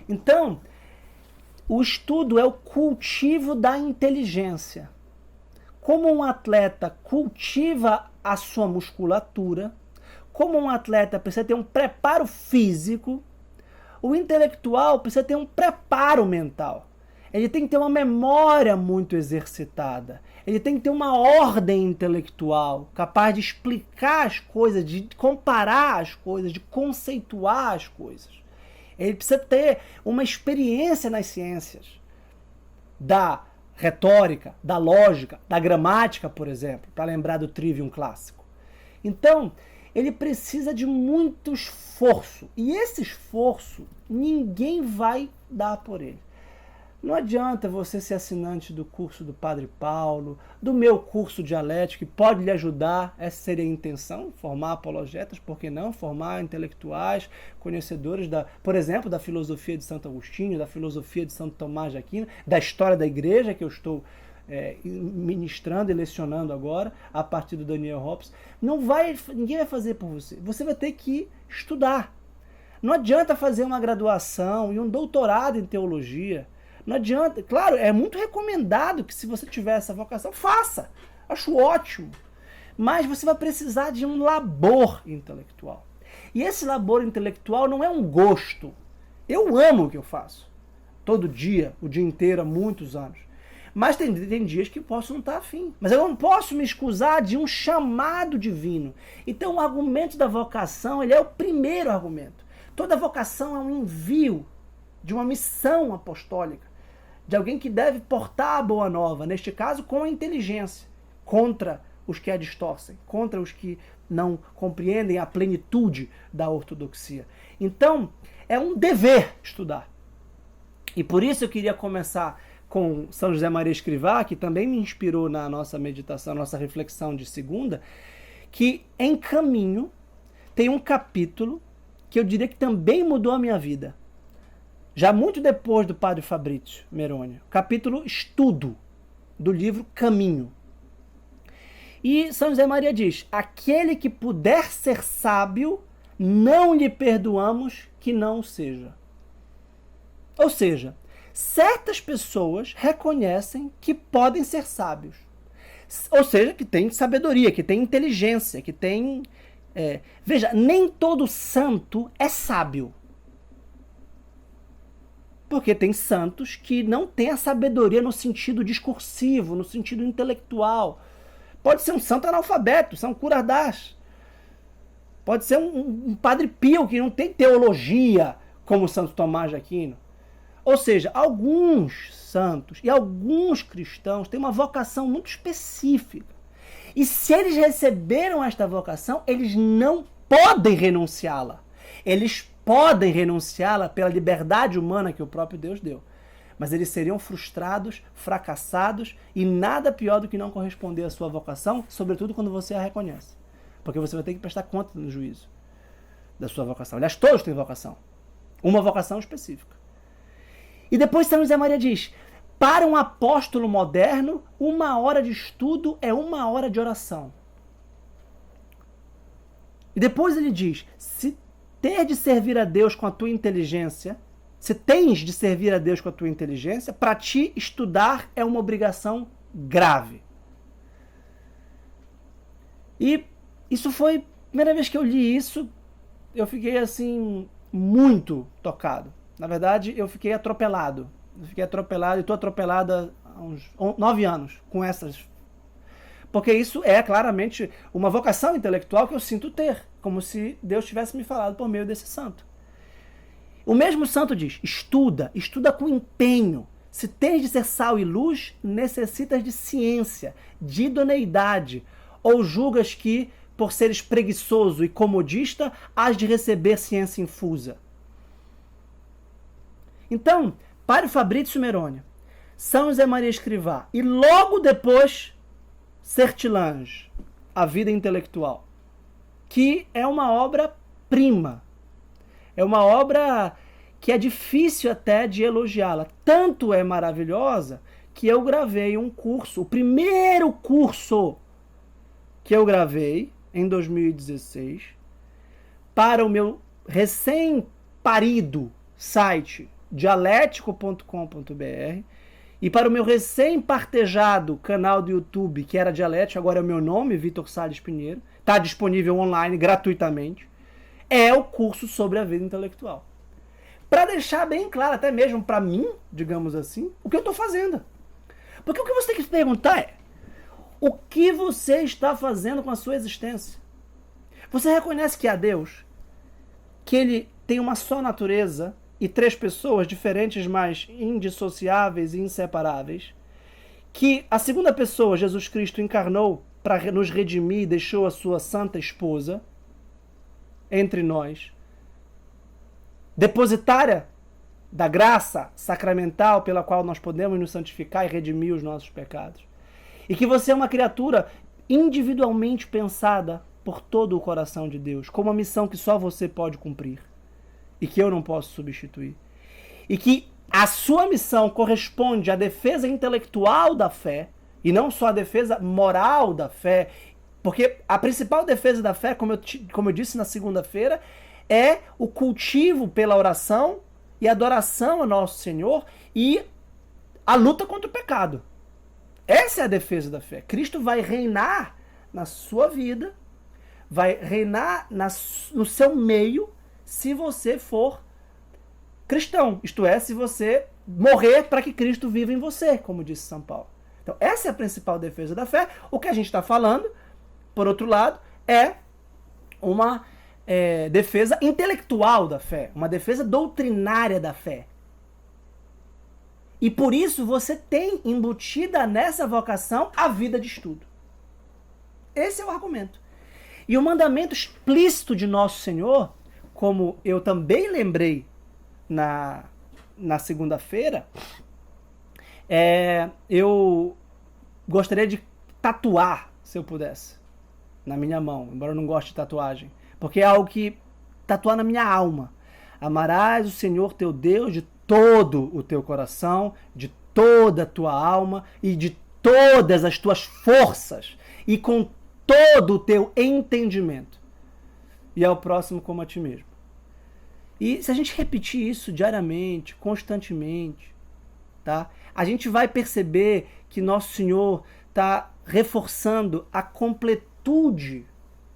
Então, o estudo é o cultivo da inteligência. Como um atleta cultiva a sua musculatura, como um atleta precisa ter um preparo físico, o intelectual precisa ter um preparo mental. Ele tem que ter uma memória muito exercitada. Ele tem que ter uma ordem intelectual, capaz de explicar as coisas, de comparar as coisas, de conceituar as coisas. Ele precisa ter uma experiência nas ciências, da retórica, da lógica, da gramática, por exemplo, para lembrar do Trivium clássico. Então, ele precisa de muito esforço. E esse esforço, ninguém vai dar por ele. Não adianta você ser assinante do curso do Padre Paulo, do meu curso dialético, que pode lhe ajudar, essa seria a intenção, formar apologetas, por que não? Formar intelectuais, conhecedores, por exemplo, da filosofia de Santo Agostinho, da filosofia de Santo Tomás de Aquino, da história da igreja, que eu estou ministrando e lecionando agora, a partir do Daniel Hobbes. Ninguém vai fazer por você. Você vai ter que estudar. Não adianta fazer uma graduação e um doutorado em teologia. Não adianta. Claro, é muito recomendado que, se você tiver essa vocação, faça. Acho ótimo. Mas você vai precisar de um labor intelectual. E esse labor intelectual não é um gosto. Eu amo o que eu faço. Todo dia, o dia inteiro, há muitos anos. Mas tem dias que posso não estar afim. Mas eu não posso me excusar de um chamado divino. Então o argumento da vocação, ele é o primeiro argumento. Toda vocação é um envio de uma missão apostólica, de alguém que deve portar a boa nova, neste caso com a inteligência, contra os que a distorcem, contra os que não compreendem a plenitude da ortodoxia. Então, é um dever estudar. E por isso eu queria começar com São José Maria Escrivá, que também me inspirou na nossa meditação, nossa reflexão de segunda, que em Caminho tem um capítulo que eu diria que também mudou a minha vida. Já muito depois do Padre Fabrício Meroni, capítulo Estudo, do livro Caminho. E São José Maria diz: aquele que puder ser sábio, não lhe perdoamos que não o seja. Ou seja, certas pessoas reconhecem que podem ser sábios. Ou seja, que têm sabedoria, que têm inteligência, que têm... Veja, nem todo santo é sábio. Porque tem santos que não têm a sabedoria no sentido discursivo, no sentido intelectual. Pode ser um santo analfabeto, São Curadás. Pode ser um Padre Pio que não tem teologia, como Santo Tomás de Aquino. Ou seja, alguns santos e alguns cristãos têm uma vocação muito específica. E se eles receberam esta vocação, eles não podem renunciá-la. Eles podem renunciá-la pela liberdade humana que o próprio Deus deu. Mas eles seriam frustrados, fracassados e nada pior do que não corresponder à sua vocação, sobretudo quando você a reconhece. Porque você vai ter que prestar conta no juízo da sua vocação. Aliás, todos têm vocação. Uma vocação específica. E depois São José Maria diz: para um apóstolo moderno, 1 hora de estudo é 1 hora de oração. E depois ele diz: se ter de servir a Deus com a tua inteligência, se tens de servir a Deus com a tua inteligência, para ti estudar é uma obrigação grave. E isso foi a primeira vez que eu li isso, eu fiquei assim muito tocado. Na verdade, eu fiquei atropelado. Eu fiquei atropelado e estou atropelado há uns 9 anos com essas. Porque isso é claramente uma vocação intelectual que eu sinto ter, como se Deus tivesse me falado por meio desse santo. O mesmo santo diz: estuda com empenho. Se tens de ser sal e luz, necessitas de ciência, de idoneidade, ou julgas que, por seres preguiçoso e comodista, has de receber ciência infusa. Então, Padre Fabrício Meroni, São José Maria Escrivá e logo depois Sertilange, A Vida Intelectual, que é uma obra-prima. É uma obra que é difícil até de elogiá-la. Tanto é maravilhosa que eu gravei um curso, o primeiro curso que eu gravei em 2016 para o meu recém-parido site dialético.com.br, e para o meu recém-partejado canal do YouTube, que era Dialético, agora é o meu nome, Vitor Salles Pinheiro, está disponível online gratuitamente, é o curso sobre a vida intelectual. Para deixar bem claro, até mesmo para mim, digamos assim, o que eu estou fazendo. Porque o que você tem que se perguntar é: o que você está fazendo com a sua existência? Você reconhece que há Deus, que ele tem uma só natureza e três pessoas diferentes, mas indissociáveis e inseparáveis, que a segunda pessoa, Jesus Cristo, encarnou para nos redimir e deixou a sua santa esposa entre nós, depositária da graça sacramental pela qual nós podemos nos santificar e redimir os nossos pecados. E que você é uma criatura individualmente pensada por todo o coração de Deus, com uma missão que só você pode cumprir e que eu não posso substituir. E que a sua missão corresponde à defesa intelectual da fé e não só à defesa moral da fé, porque a principal defesa da fé, como eu disse na segunda-feira, é o cultivo pela oração e adoração a Nosso Senhor e a luta contra o pecado. Essa é a defesa da fé. Cristo vai reinar na sua vida, vai reinar no seu meio, se você for cristão. Isto é, se você morrer para que Cristo viva em você, como disse São Paulo. Então, essa é a principal defesa da fé. O que a gente está falando, por outro lado, é uma defesa intelectual da fé, uma defesa doutrinária da fé. E por isso você tem embutida nessa vocação a vida de estudo. Esse é o argumento. E o mandamento explícito de Nosso Senhor, como eu também lembrei na segunda-feira, eu gostaria de tatuar, se eu pudesse, na minha mão, embora eu não goste de tatuagem, porque é algo que tatuar na minha alma. Amarás o Senhor teu Deus de todo o teu coração, de toda a tua alma e de todas as tuas forças e com todo o teu entendimento. E ao próximo como a ti mesmo. E se a gente repetir isso diariamente, constantemente, tá? A gente vai perceber que Nosso Senhor está reforçando a completude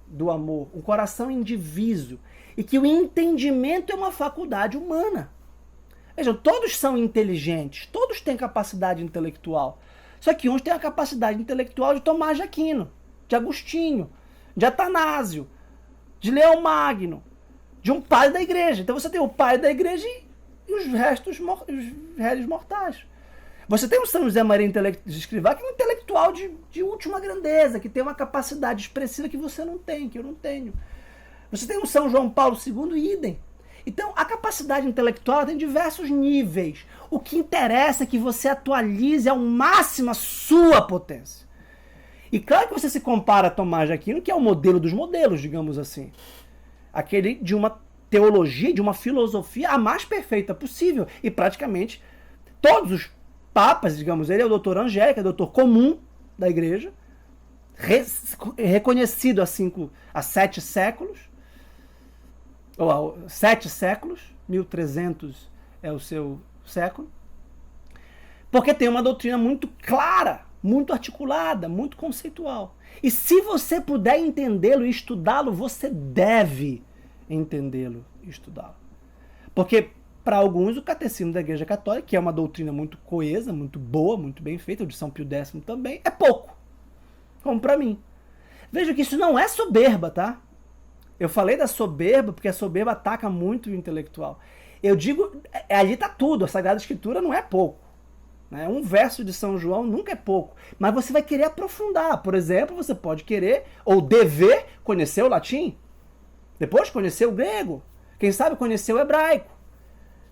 do amor, um coração indiviso, e que o entendimento é uma faculdade humana. Vejam, todos são inteligentes, todos têm capacidade intelectual. Só que uns têm a capacidade intelectual de Tomás de Aquino, de Agostinho, de Atanásio, de Leão Magno, de um pai da igreja. Então você tem o pai da igreja e os restos, os réis mortais. Você tem o São José Maria de Escrivá, que é um intelectual de última grandeza, que tem uma capacidade expressiva que você não tem, que eu não tenho. Você tem o São João Paulo II, idem. Então, a capacidade intelectual tem diversos níveis. O que interessa é que você atualize ao máximo a sua potência. E claro que você se compara a Tomás de Aquino, que é o modelo dos modelos, digamos assim. Aquele de uma teologia, de uma filosofia a mais perfeita possível. E praticamente todos os papas, digamos, ele é o doutor Angélica, é o doutor comum da igreja, reconhecido há 7 séculos, ou há 7 séculos, 1300 é o seu século, porque tem uma doutrina muito clara, muito articulada, muito conceitual. E se você puder entendê-lo e estudá-lo, você deve entendê-lo e estudá-lo. Porque, para alguns, o Catecismo da Igreja Católica, que é uma doutrina muito coesa, muito boa, muito bem feita, o de São Pio X também, é pouco. Como para mim. Veja que isso não é soberba, tá? Eu falei da soberba porque a soberba ataca muito o intelectual. Eu digo, ali está tudo, a Sagrada Escritura não é pouco. Né? Um verso de São João nunca é pouco. Mas você vai querer aprofundar. Por exemplo, você pode querer, ou dever, conhecer o latim. Depois conhecer o grego. Quem sabe conhecer o hebraico.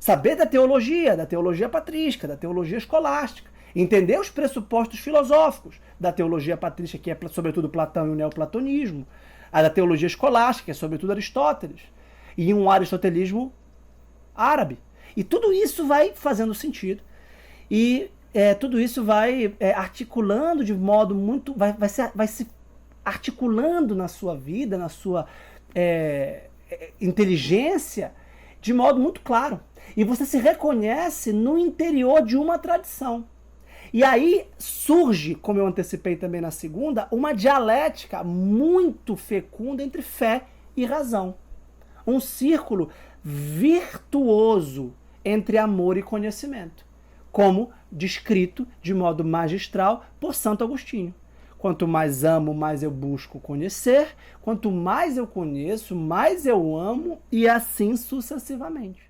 Saber da teologia patrística, da teologia escolástica. Entender os pressupostos filosóficos da teologia patrística, que é sobretudo Platão e o neoplatonismo. A da teologia escolástica, que é sobretudo Aristóteles. E um aristotelismo árabe. E tudo isso vai fazendo sentido. E tudo isso vai articulando de modo muito... Vai se articulando na sua vida, na sua inteligência, de modo muito claro. E você se reconhece no interior de uma tradição. E aí surge, como eu antecipei também na segunda, uma dialética muito fecunda entre fé e razão. Um círculo virtuoso entre amor e conhecimento, como descrito de modo magistral por Santo Agostinho. Quanto mais amo, mais eu busco conhecer. Quanto mais eu conheço, mais eu amo, e assim sucessivamente.